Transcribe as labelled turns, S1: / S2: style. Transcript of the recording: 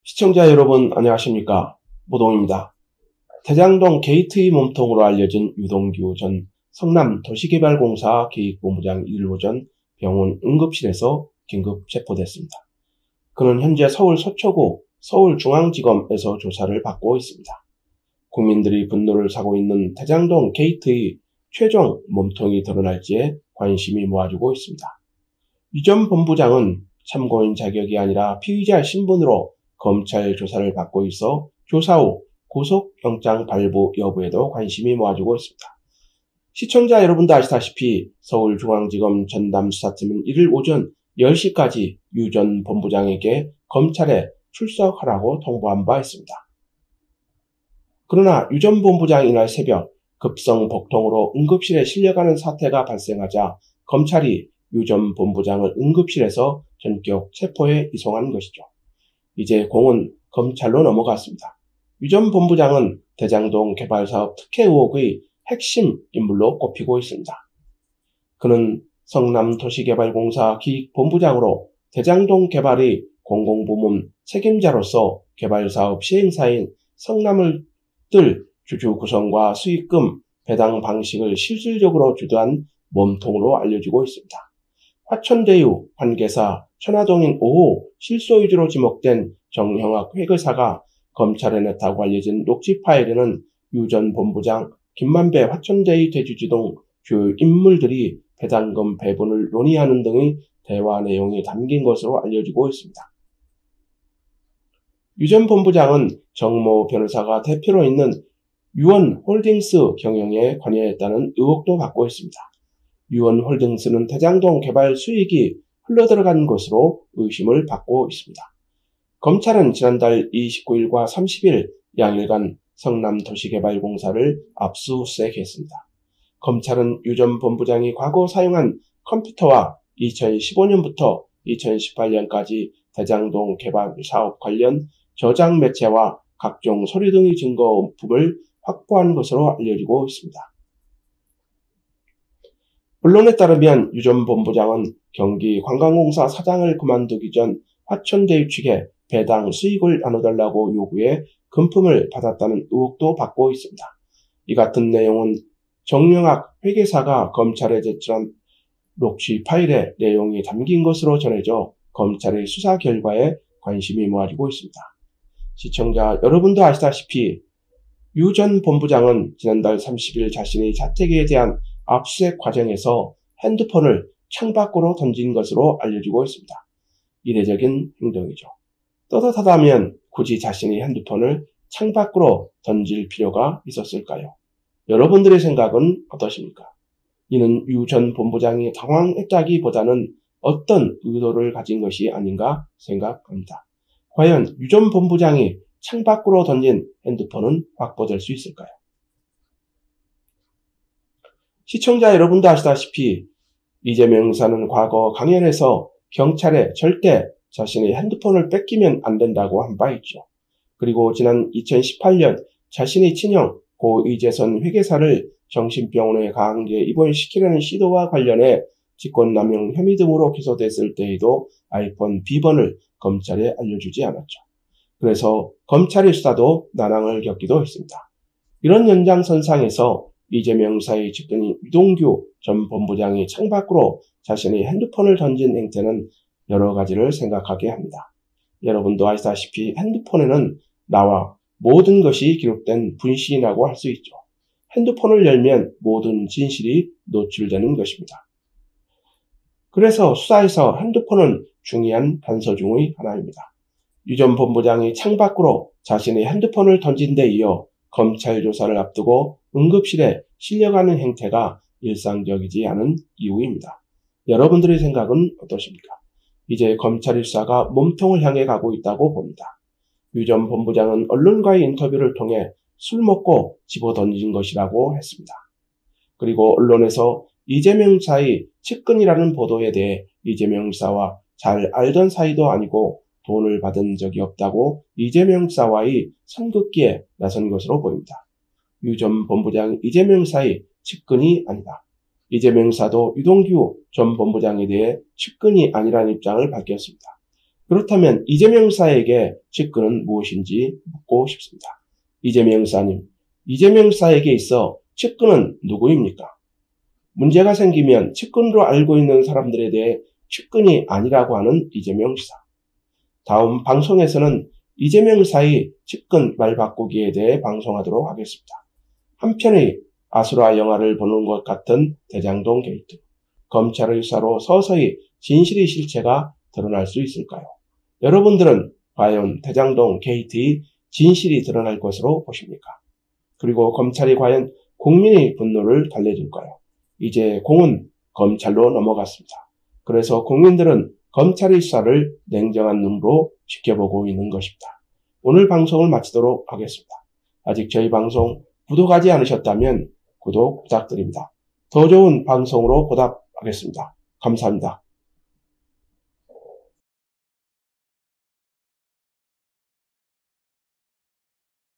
S1: 시청자 여러분 안녕하십니까? 모동입니다. 대장동 게이트의 몸통으로 알려진 유동규 전 성남도시개발공사 기획본부장 이를 오전 병원 응급실에서 긴급 체포됐습니다. 그는 현재 서울 서초구 서울중앙지검에서 조사를 받고 있습니다. 국민들이 분노를 사고 있는 대장동 게이트의 최종 몸통이 드러날지에 관심이 모아지고 있습니다. 유 전 본부장은 참고인 자격이 아니라 피의자 신분으로 검찰 조사를 받고 있어 조사 후 구속영장 발부 여부에도 관심이 모아지고 있습니다. 시청자 여러분도 아시다시피 서울중앙지검 전담수사팀은 이를 오전 10시까지 유 전 본부장에게 검찰에 출석하라고 통보한 바 있습니다. 그러나 유 전 본부장이 이날 새벽 급성 복통으로 응급실에 실려가는 사태가 발생하자 검찰이 유 전 본부장을 응급실에서 전격 체포해 이송한 것이죠. 이제 공은 검찰로 넘어갔습니다. 유 전 본부장은 대장동 개발사업 특혜 의혹의 핵심 인물로 꼽히고 있습니다. 그는 성남도시개발공사 기획본부장으로 대장동 개발의 공공부문 책임자로서 개발사업 시행사인 성남을 뜰 주주 구성과 수익금 배당 방식을 실질적으로 주도한 몸통으로 알려지고 있습니다. 화천대유, 관계사, 천화동인 5호 실소유주로 지목된 정형학 회계사가 검찰에 냈다고 알려진 녹취 파일에는 유 전 본부장, 김만배 화천대유 대주주등 주요 인물들이 배당금 배분을 논의하는 등의 대화 내용이 담긴 것으로 알려지고 있습니다. 유 전 본부장은 정모 변호사가 대표로 있는 유원홀딩스 경영에 관여했다는 의혹도 받고 있습니다. 유원홀딩스는 대장동 개발 수익이 흘러들어간 것으로 의심을 받고 있습니다. 검찰은 지난달 29일과 30일 양일간 성남도시개발공사를 압수수색했습니다. 검찰은 유 전 본부장이 과거 사용한 컴퓨터와 2015년부터 2018년까지 대장동 개발 사업 관련 저장 매체와 각종 서류 등의 증거품을 확보한 것으로 알려지고 있습니다. 언론에 따르면 유 전 본부장은 경기관광공사 사장을 그만두기 전 화천대유 측에 배당 수익을 나눠달라고 요구해 금품을 받았다는 의혹도 받고 있습니다. 이 같은 내용은 정영학 회계사가 검찰에 제출한 녹취 파일에 내용이 담긴 것으로 전해져 검찰의 수사 결과에 관심이 모아지고 있습니다. 시청자 여러분도 아시다시피 유 전 본부장은 지난달 30일 자신의 자택에 대한 압수수색 과정에서 핸드폰을 창밖으로 던진 것으로 알려지고 있습니다. 이례적인 행동이죠. 떳떳하다면 굳이 자신의 핸드폰을 창밖으로 던질 필요가 있었을까요? 여러분들의 생각은 어떠십니까? 이는 유 전 본부장이 당황했다기보다는 어떤 의도를 가진 것이 아닌가 생각합니다. 과연 유 전 본부장이 창밖으로 던진 핸드폰은 확보될 수 있을까요? 시청자 여러분도 아시다시피 이재명 지사는 과거 강연에서 경찰에 절대 자신의 핸드폰을 뺏기면 안 된다고 한 바 있죠. 그리고 지난 2018년 자신의 친형 고 이재선 회계사를 정신병원에 강제 입원시키려는 시도와 관련해 직권남용 혐의 등으로 기소됐을 때에도 아이폰 비번을 검찰에 알려주지 않았죠. 그래서 검찰의 수사도 난항을 겪기도 했습니다. 이런 연장선상에서 이재명 지사의 측근인 유동규 전 본부장이 창밖으로 자신의 핸드폰을 던진 행태는 여러 가지를 생각하게 합니다. 여러분도 아시다시피 핸드폰에는 나와 모든 것이 기록된 분신이라고 할 수 있죠. 핸드폰을 열면 모든 진실이 노출되는 것입니다. 그래서 수사에서 핸드폰은 중요한 단서 중의 하나입니다. 유 전 본부장이 창밖으로 자신의 핸드폰을 던진 데 이어 검찰 조사를 앞두고 응급실에 실려가는 행태가 일상적이지 않은 이유입니다. 여러분들의 생각은 어떠십니까? 이제 검찰의 수사가 몸통을 향해 가고 있다고 봅니다. 유 전 본부장은 언론과의 인터뷰를 통해 술 먹고 집어 던진 것이라고 했습니다. 그리고 언론에서 이재명 지사의 측근이라는 보도에 대해 이재명 지사와 잘 알던 사이도 아니고 돈을 받은 적이 없다고 이재명 지사와의 선긋기에 나선 것으로 보입니다. 유 전 본부장 이재명 지사의 측근이 아니다. 이재명 지사도 유동규 전 본부장에 대해 측근이 아니라는 입장을 밝혔습니다. 그렇다면 이재명 지사에게 측근은 무엇인지 묻고 싶습니다. 이재명 지사님, 이재명 지사에게 있어 측근은 누구입니까? 문제가 생기면 측근으로 알고 있는 사람들에 대해 측근이 아니라고 하는 이재명 지사. 다음 방송에서는 이재명 지사의 측근 말 바꾸기에 대해 방송하도록 하겠습니다. 한편의 아수라 영화를 보는 것 같은 대장동 게이트. 검찰의 수사로 서서히 진실의 실체가 드러날 수 있을까요? 여러분들은 과연 대장동 게이트의 진실이 드러날 것으로 보십니까? 그리고 검찰이 과연 국민의 분노를 달래줄까요? 이제 공은 검찰로 넘어갔습니다. 그래서 국민들은 검찰의 수사를 냉정한 눈으로 지켜보고 있는 것입니다. 오늘 방송을 마치도록 하겠습니다. 아직 저희 방송 구독하지 않으셨다면 구독 부탁드립니다. 더 좋은 방송으로 보답하겠습니다. 감사합니다.